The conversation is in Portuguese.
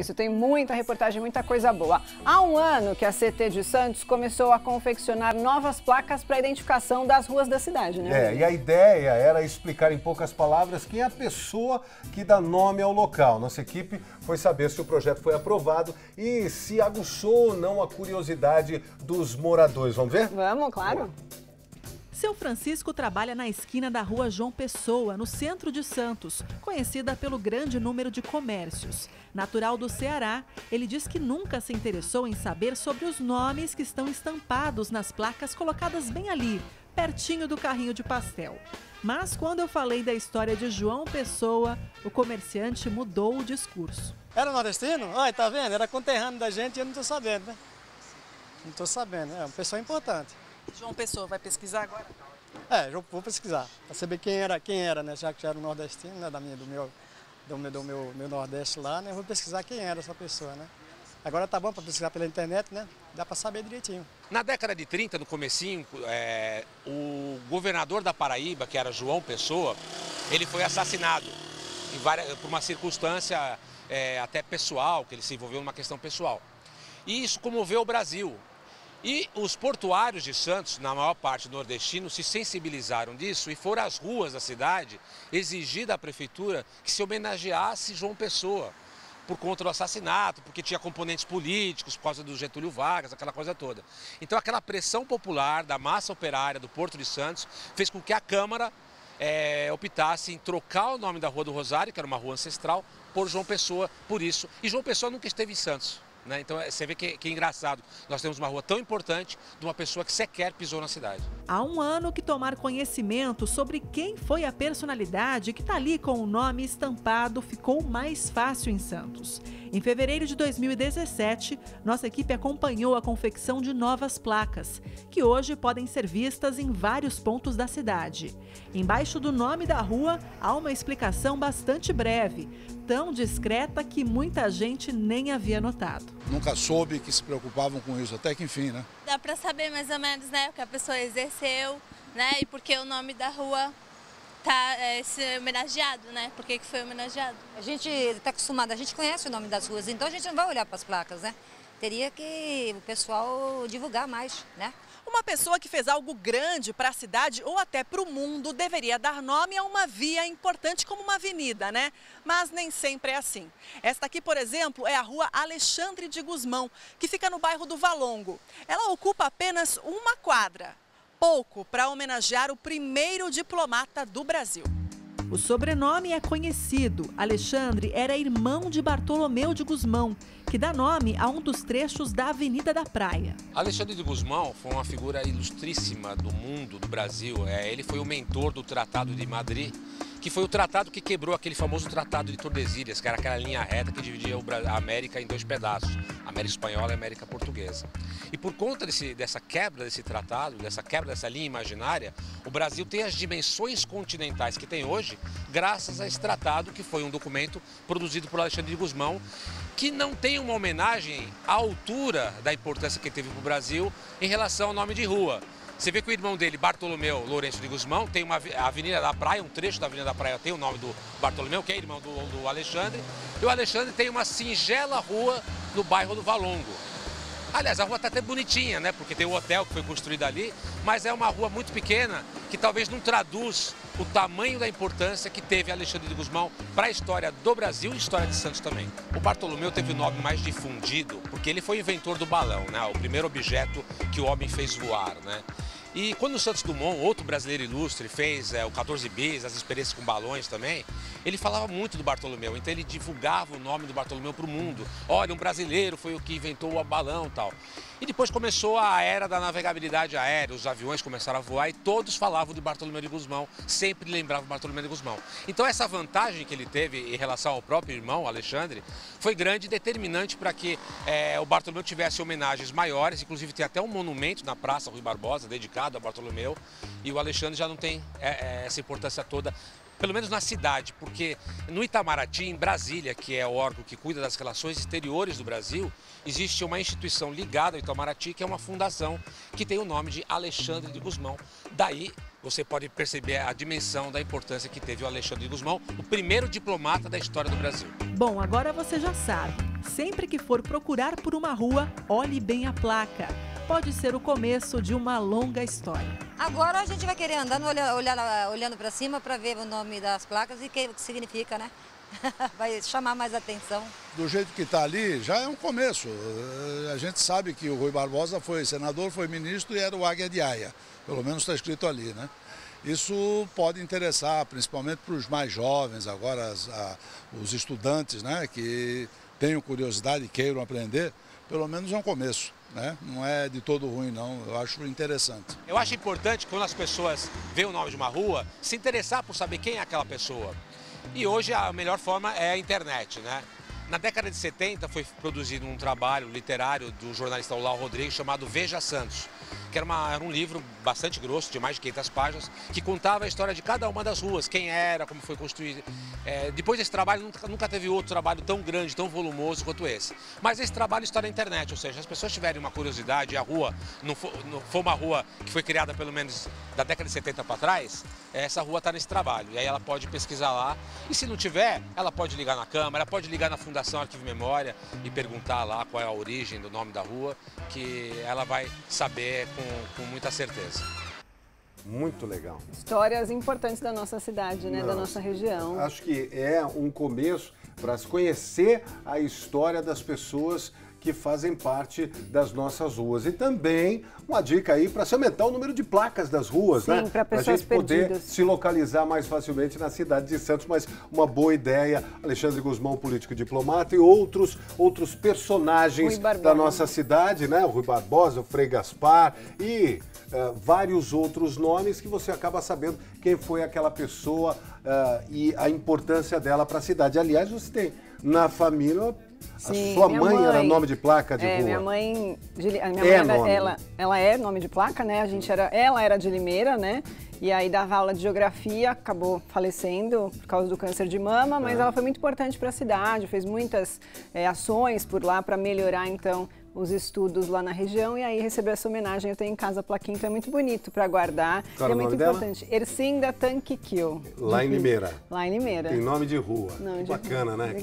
Isso, tem muita reportagem, muita coisa boa. Há um ano que a CT de Santos começou a confeccionar novas placas para identificação das ruas da cidade, né? E a ideia era explicar em poucas palavras quem é a pessoa que dá nome ao local. Nossa equipe foi saber se o projeto foi aprovado e se aguçou ou não a curiosidade dos moradores. Vamos ver? Vamos, claro. Seu Francisco trabalha na esquina da rua João Pessoa, no centro de Santos, conhecida pelo grande número de comércios. Natural do Ceará, ele diz que nunca se interessou em saber sobre os nomes que estão estampados nas placas colocadas bem ali, pertinho do carrinho de pastel. Mas quando eu falei da história de João Pessoa, o comerciante mudou o discurso. Era nordestino? Olha, tá vendo? Era conterrâneo da gente e eu não tô sabendo, né? Não tô sabendo, é uma pessoa importante. João Pessoa vai pesquisar agora? Vou pesquisar, para saber quem era, né? Já que já era o nordestino, né? Do meu Nordeste lá, né? Eu vou pesquisar quem era essa pessoa, né? Agora tá bom para pesquisar pela internet, né? Dá para saber direitinho. Na década de 30, no comecinho, o governador da Paraíba, que era João Pessoa, ele foi assassinado por uma circunstância até pessoal, que ele se envolveu numa questão pessoal. E isso comoveu o Brasil. E os portuários de Santos, na maior parte nordestinos, se sensibilizaram disso e foram às ruas da cidade exigir da prefeitura que se homenageasse João Pessoa por conta do assassinato, porque tinha componentes políticos, por causa do Getúlio Vargas, aquela coisa toda. Então aquela pressão popular da massa operária do Porto de Santos fez com que a Câmara optasse em trocar o nome da Rua do Rosário, que era uma rua ancestral, por João Pessoa, por isso. E João Pessoa nunca esteve em Santos. Então você vê que é engraçado, nós temos uma rua tão importante de uma pessoa que sequer pisou na cidade. Há um ano que tomar conhecimento sobre quem foi a personalidade que está ali com o nome estampado ficou mais fácil em Santos. Em fevereiro de 2017, nossa equipe acompanhou a confecção de novas placas, que hoje podem ser vistas em vários pontos da cidade. Embaixo do nome da rua há uma explicação bastante breve, tão discreta que muita gente nem havia notado. Nunca soube que se preocupavam com isso, até que enfim, né? Dá para saber mais ou menos, né, o que a pessoa exerceu, né, e porque o nome da rua tá homenageado, né? Por que foi homenageado? A gente está acostumado, a gente conhece o nome das ruas, então a gente não vai olhar para as placas, né? Teria que o pessoal divulgar mais, né? Uma pessoa que fez algo grande para a cidade ou até para o mundo deveria dar nome a uma via importante como uma avenida, né? Mas nem sempre é assim. Esta aqui, por exemplo, é a rua Alexandre de Gusmão, que fica no bairro do Valongo. Ela ocupa apenas uma quadra, pouco para homenagear o primeiro diplomata do Brasil. O sobrenome é conhecido. Alexandre era irmão de Bartolomeu de Gusmão, que dá nome a um dos trechos da Avenida da Praia. Alexandre de Gusmão foi uma figura ilustríssima do mundo, do Brasil. Ele foi o mentor do Tratado de Madrid, que foi o tratado que quebrou aquele famoso Tratado de Tordesilhas, que era aquela linha reta que dividia a América em dois pedaços, a América Espanhola e a América Portuguesa. E por conta dessa quebra desse tratado, dessa quebra dessa linha imaginária, o Brasil tem as dimensões continentais que tem hoje, graças a esse tratado, que foi um documento produzido por Alexandre de Gusmão, que não tem uma homenagem à altura da importância que teve para o Brasil em relação ao nome de rua. Você vê que o irmão dele, Bartolomeu Lourenço de Gusmão, tem a Avenida da Praia, um trecho da Avenida da Praia tem o nome do Bartolomeu, que é irmão do Alexandre, e o Alexandre tem uma singela rua no bairro do Valongo. Aliás, a rua está até bonitinha, né? Porque tem o hotel que foi construído ali, mas é uma rua muito pequena que talvez não traduz o tamanho da importância que teve Alexandre de Gusmão para a história do Brasil e história de Santos também. O Bartolomeu teve o nome mais difundido porque ele foi o inventor do balão, né? O primeiro objeto que o homem fez voar, né? E quando o Santos Dumont, outro brasileiro ilustre, fez o 14 bis, as experiências com balões também, ele falava muito do Bartolomeu, então ele divulgava o nome do Bartolomeu para o mundo. Olha, um brasileiro foi o que inventou o balão e tal. E depois começou a era da navegabilidade aérea, os aviões começaram a voar e todos falavam de Bartolomeu de Gusmão, sempre lembravam Bartolomeu de Gusmão. Então essa vantagem que ele teve em relação ao próprio irmão, Alexandre, foi grande e determinante para que o Bartolomeu tivesse homenagens maiores, inclusive tem até um monumento na Praça Rui Barbosa, dedicado a Bartolomeu, e o Alexandre já não tem essa importância toda, pelo menos na cidade, porque no Itamaraty, em Brasília, que é o órgão que cuida das relações exteriores do Brasil, existe uma instituição ligada ao Itamaraty, que é uma fundação que tem o nome de Alexandre de Gusmão. Daí você pode perceber a dimensão da importância que teve o Alexandre de Gusmão, o primeiro diplomata da história do Brasil. Bom, agora você já sabe. Sempre que for procurar por uma rua, olhe bem a placa. Pode ser o começo de uma longa história. Agora a gente vai querer andando, olhando para cima para ver o nome das placas e o que significa, né? Vai chamar mais atenção. Do jeito que está ali, já é um começo. A gente sabe que o Rui Barbosa foi senador, foi ministro e era o Águia de Aia. Pelo menos está escrito ali, né? Isso pode interessar, principalmente para os mais jovens, agora os estudantes, né, que tenham curiosidade e queiram aprender. Pelo menos é um começo, né? Não é de todo ruim, não. Eu acho interessante. Eu acho importante, quando as pessoas veem o nome de uma rua, se interessar por saber quem é aquela pessoa. E hoje a melhor forma é a internet, né? Na década de 70 foi produzido um trabalho literário do jornalista Olau Rodrigues chamado Veja Santos, que era um livro bastante grosso, de mais de 500 páginas, que contava a história de cada uma das ruas, quem era, como foi construída. Depois desse trabalho, nunca teve outro trabalho tão grande, tão volumoso quanto esse. Mas esse trabalho está na internet, ou seja, se as pessoas tiverem uma curiosidade e a rua não for uma rua que foi criada pelo menos da década de 70 para trás, essa rua está nesse trabalho. E aí ela pode pesquisar lá, e se não tiver, ela pode ligar na Câmara, pode ligar na Fundação Arquivo e Memória e perguntar lá qual é a origem do nome da rua, que ela vai saber com muita certeza. Muito legal. Histórias importantes da nossa cidade, né? Da nossa região. Acho que é um começo para se conhecer a história das pessoas que fazem parte das nossas ruas. E também uma dica aí para se aumentar o número de placas das ruas, né? Sim, para a gente poder perdidas. se localizar mais facilmente na cidade de Santos. Mas uma boa ideia, Alexandre Guzmão, político diplomata, e outros personagens da nossa cidade, né? O Rui Barbosa, o Frei Gaspar e vários outros nomes que você acaba sabendo quem foi aquela pessoa e a importância dela para a cidade. Aliás, você tem na família... Sim, a sua mãe era nome de placa de rua? Minha mãe ela é nome de placa, né? Ela era de Limeira, né? E aí dava aula de geografia, acabou falecendo por causa do câncer de mama, mas ela foi muito importante para a cidade, fez muitas ações por lá para melhorar, então, os estudos lá na região, e aí receber essa homenagem. Eu tenho em casa a plaquinha, então é muito bonito para guardar. Qual é muito importante. Ercinda Tanquiquil. Lá em Limeira. Lá em Limeira. Tem nome de rua. Nome de bacana, rua. Né?